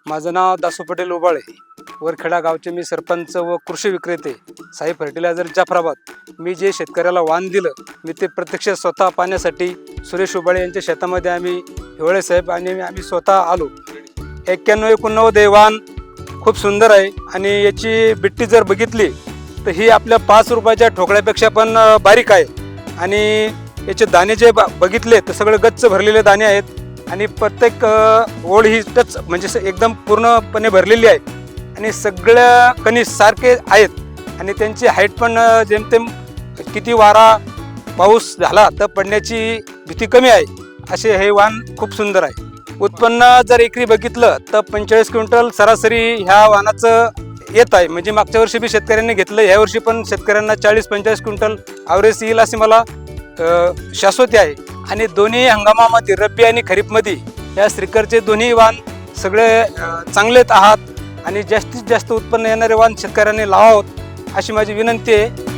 माझं नाव दासू पटेल उबाळे, वरखेडा गावचे मी सरपंच व कृषी विक्रेते, साई फर्टिलायझर जाफराबाद. मी जे शेतकऱ्याला वाण दिलं मी ते प्रत्यक्ष स्वतः पाहण्यासाठी सुरेश उबाळे यांच्या शेतामध्ये आम्ही हिवळे साहेब आणि आम्ही स्वतः आलो. 91-89 हे वाण खूप सुंदर आहे आणि याची बिट्टी जर बघितली तर ही आपल्या 5 रुपयाच्या ठोकळ्यापेक्षा पण बारीक आहे. आणि याचे दाणे जे बघितले तर सगळे गच्च भरलेले दाणे आहेत आणि प्रत्येक ओळ ही टच म्हणजे एकदम पूर्णपणे भरलेली आहे आणि सगळ्या कणीस सारखे आहेत आणि त्यांची हाईट पण जेमतेम किती वारा पाऊस झाला तर पडण्याची भीती कमी आहे. असे हे वाण खूप सुंदर आहे. उत्पन्न जर एकरी बघितलं तर 45 क्विंटल सरासरी ह्या वाणाचं येत आहे. म्हणजे मागच्या वर्षी बी शेतकऱ्यांनी घेतलं, ह्या वर्षी पण शेतकऱ्यांना 40-45 क्विंटल ॲव्हरेज येईल असे मला शाश्वती आहे. आणि दोन्ही हंगामामध्ये रब्बी आणि खरीपमध्ये या श्रीकरचे दोन्ही वाण सगळे चांगलेच आहात आणि जास्तीत जास्त उत्पन्न येणारे वाण शेतकऱ्यांनी लावावं अशी माझी विनंती आहे.